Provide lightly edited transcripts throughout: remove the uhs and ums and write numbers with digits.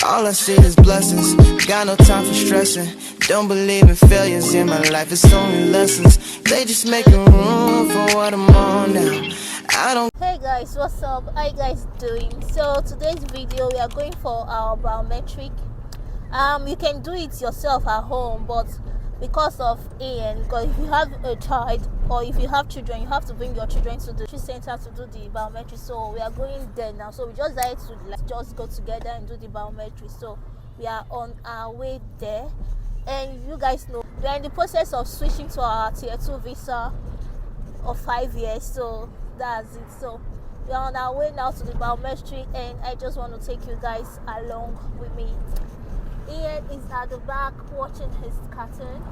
All I see is blessings, got no time for stressing. Don't believe in failures in my life, it's only lessons. They just making room for what I'm on now. I don't. Hey guys, what's up? How you guys doing? So today's video we are going for our biometric. You can do it yourself at home, but because of because if you have a child or if you have children, you have to bring your children to the center to do the biometric. So we are going there now. So we just decided to just go together and do the biometric. So we are on our way there, and you guys know we are in the process of switching to our tier 2 visa of 5 years. So that's it. So we are on our way now to the biometric, and I just want to take you guys along with me. Ian is at the back watching his cartoon,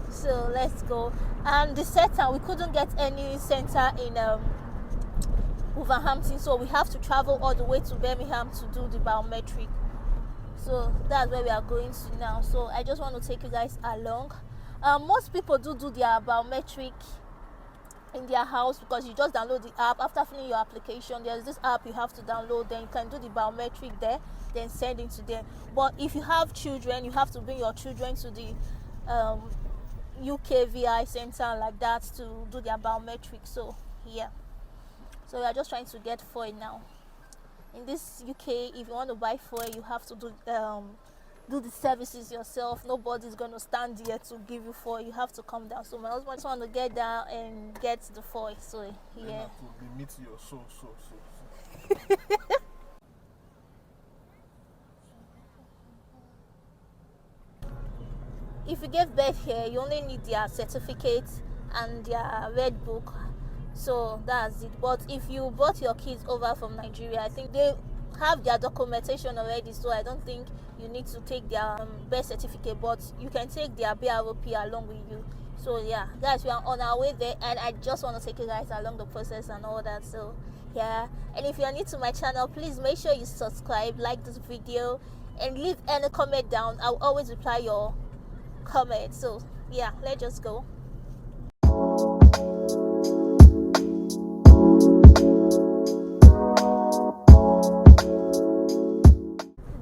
so let's go. And the center, we couldn't get any center in Wolverhampton, so we have to travel all the way to Birmingham to do the biometric. So that's where we are going to now. So I just want to take you guys along. Most people do their biometric in their house because you just download the app. After filling your application, there's this app you have to download, then you can do the biometric there, then send it to them. But if you have children, you have to bring your children to the UKVI center like that to do their biometric. So yeah, so we are just trying to get foil now. In this UK, if you want to buy foil, you have to do the services yourself. Nobody's going to stand here to give you foil. You have to come down. So my husband just want to get down and get the foil. So yeah, to meet your so. If you give birth here, you only need their certificate and their red book. So that's it. But if you brought your kids over from Nigeria, I think they have their documentation already, so I don't think you need to take their birth certificate, but you can take their BROP along with you. So yeah, guys, we are on our way there, and I just want to take you guys along the process and all that. So yeah, and if you're new to my channel, please make sure you subscribe, like this video, and leave any comment down. I'll always reply your comment. So yeah, let's just go.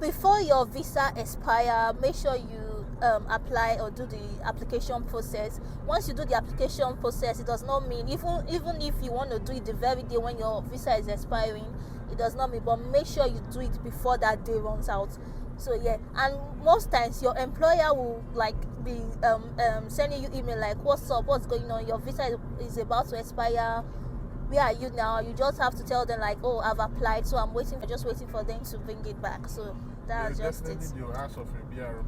Before your visa expire, make sure you apply or do the application process. Once you do the application process, it does not mean even if you want to do it the very day when your visa is expiring, it does not mean, but make sure you do it before that day runs out. So yeah, and most times your employer will be sending you email like, what's up, what's going on, your visa is about to expire, where are you now? You just have to tell them like, oh, I've applied, so I'm just waiting for them to bring it back. So that's just it. They'll ask of your BROP.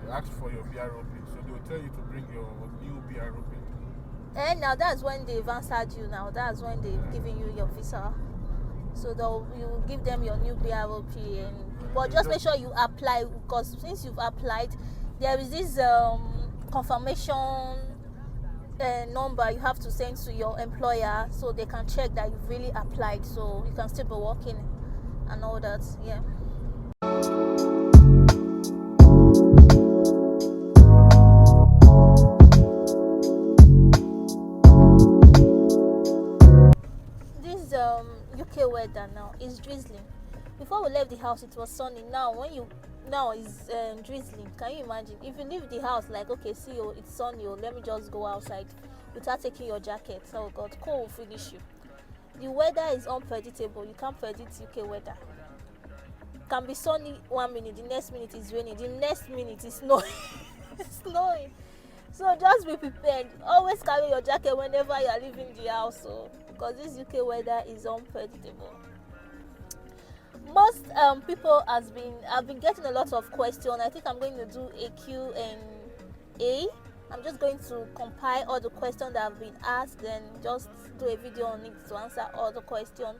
They ask for your BROP, so they'll tell you to bring your new BROP. And now that's when they've answered you. Now that's when they've given you your visa. So you give them your new BROP, but just make sure you apply, because since you've applied, there is this confirmation number you have to send to your employer so they can check that you've really applied, so you can still be working and all that. Yeah. This UK weather now is drizzling. Before we left the house it was sunny. Now it's drizzling. Can you imagine if you leave the house like, okay, see you, it's sunny, let me just go outside without taking your jacket? Oh god, cold will finish you. The weather is unpredictable. You can't predict UK weather. It can be sunny 1 minute, the next minute is raining, the next minute is snowing. It's snowing. So just be prepared. Always carry your jacket whenever you are leaving the house, because this UK weather is unpredictable. Most people have been getting a lot of questions. I think I'm going to do a Q&A. I'm just going to compile all the questions that have been asked and just do a video on it to answer all the questions.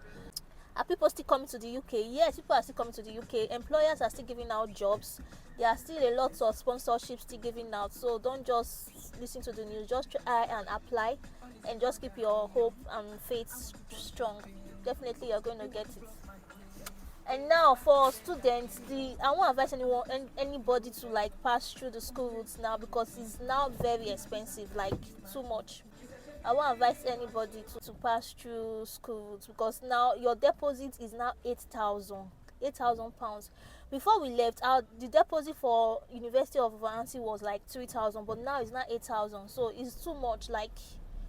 Are people still coming to the UK? Yes, people are still coming to the UK. Employers are still giving out jobs. There are still a lot of sponsorships still giving out. So don't just listen to the news. Just try and apply, and just keep your hope and faith strong. Definitely you're going to get it. And now for students, I won't advise anybody to pass through the school routes now, because it's now very expensive, too much. I won't advise anybody to pass through school routes, because now your deposit is now 8,000. 8,000 pounds. Before we left, the deposit for University of Vancy was like 3,000, but now it's not 8,000. So it's too much. Like,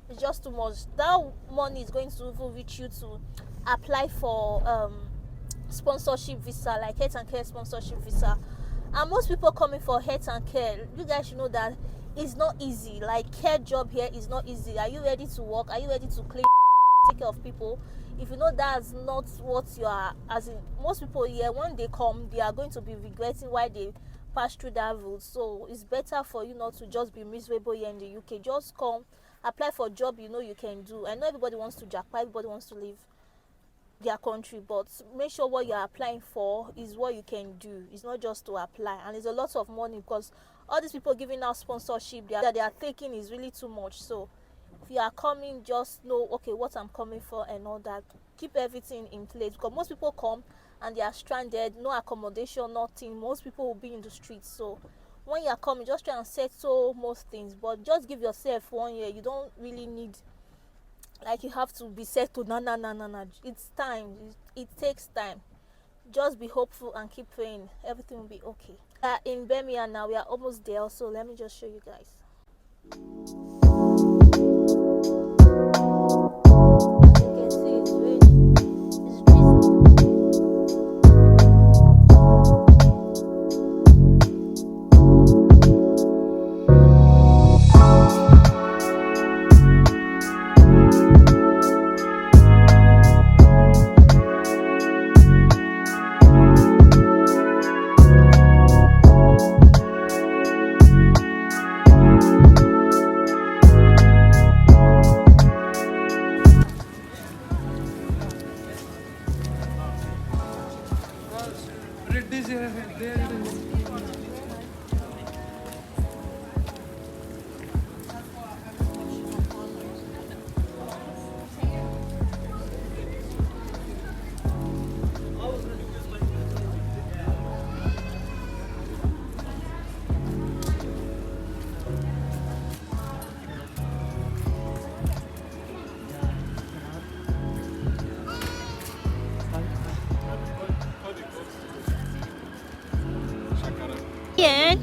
it's just too much. That money is going to even reach you to apply for sponsorship visa, like health and care sponsorship visa. And most people coming for health and care, you guys should know that it's not easy. Like, care job here is not easy. Are you ready to work? Are you ready to clean, take care of people? If you know that's not what you are, as in most people here, when they come, they are going to be regretting why they pass through that route. So it's better for you not to just be miserable here in the UK. Just come, apply for a job you know you can do. I know everybody wants to jackpot, everybody wants to live their country, but make sure what you're applying for is what you can do. It's not just to apply, and it's a lot of money, because all these people giving out sponsorship they are taking is really too much. So if you are coming, just know, okay, what I'm coming for and all that. Keep everything in place, because most people come and they are stranded, no accommodation, nothing. Most people will be in the streets. So when you are coming, just try and settle most things, but just give yourself 1 year. You don't really need, like, you have to be settled. No. It's time. It takes time. Just be hopeful and keep praying. Everything will be okay. In Birmingham now, we are almost there. So let me just show you guys. You can see it's raining. It's drizzling. Yeah.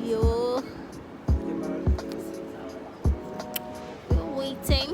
Yo, we're waiting.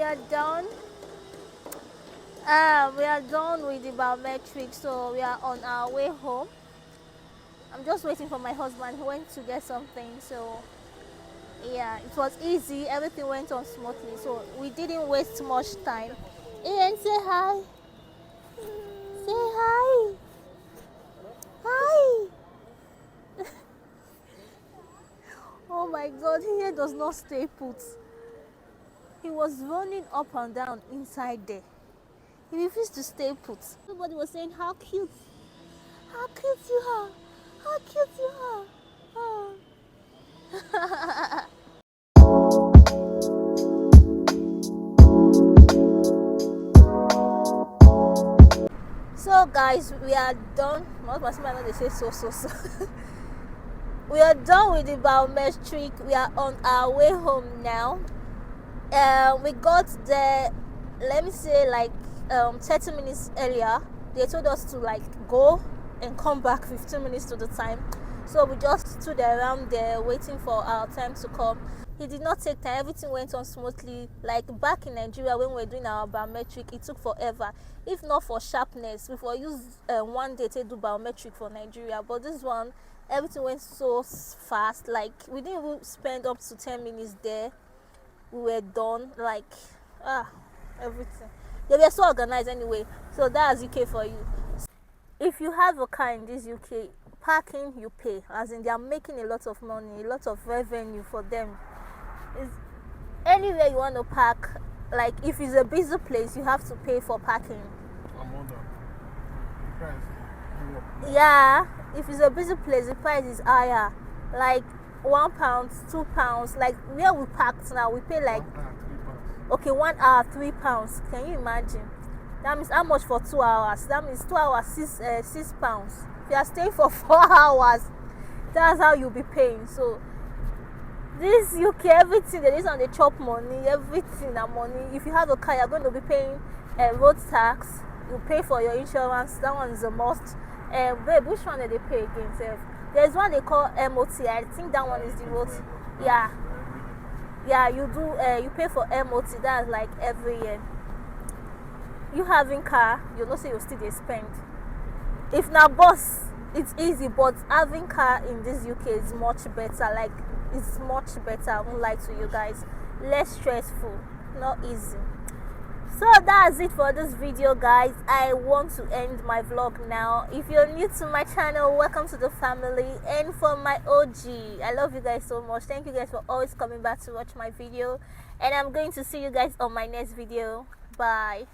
are done. We are done with the biometric, so we are on our way home. I'm just waiting for my husband. He went to get something, so yeah, it was easy. Everything went on smoothly, so we didn't waste much time. Ian, say hi. Say hi. Hi. Oh my God, Ian does not stay put. He was running up and down inside there. He refused to stay put. Everybody was saying how cute you are, how cute you are. Oh. So guys, we are done. They say so. We are done with the biometric. We are on our way home now. We got there, let me say, like 30 minutes earlier. They told us to like go and come back 15 minutes to the time, so we just stood around there waiting for our time to come. It did not take time. Everything went on smoothly. Like back in Nigeria when we were doing our biometric, it took forever. If not for sharpness, we will use one day to do biometric for Nigeria, but this one, everything went so fast. Like we didn't even spend up to 10 minutes there. We were done. Like everything. They were so organized anyway. So that's UK for you. If you have a car in this UK, parking you pay, as in they are making a lot of money, a lot of revenue for them. It's anywhere you want to park. Like if it's a busy place, you have to pay for parking. Yeah, if it's a busy place, the price is higher. Like £1, £2. Like where we parked now, we pay like 1 hour £3. Can you imagine? That means how much for 2 hours? That means 2 hours £6. If you are staying for 4 hours, that's how you'll be paying. So this UK, everything there is on the chop money, everything and money. If you have a car, you're going to be paying road tax. You pay for your insurance. That one is a must. Babe, which one did they pay again? There's one they call MOT. I think that one is the road. Yeah, you do. You pay for MOT. That's like every year. You having car, you know, say you still they spend. If now bus, it's easy, but having car in this UK is much better. Like it's much better. I won't lie to you guys. Less stressful, not easy. So that's it for this video, guys. I want to end my vlog now. If you're new to my channel, welcome to the family. And for my OG, I love you guys so much. Thank you guys for always coming back to watch my video, and I'm going to see you guys on my next video. Bye.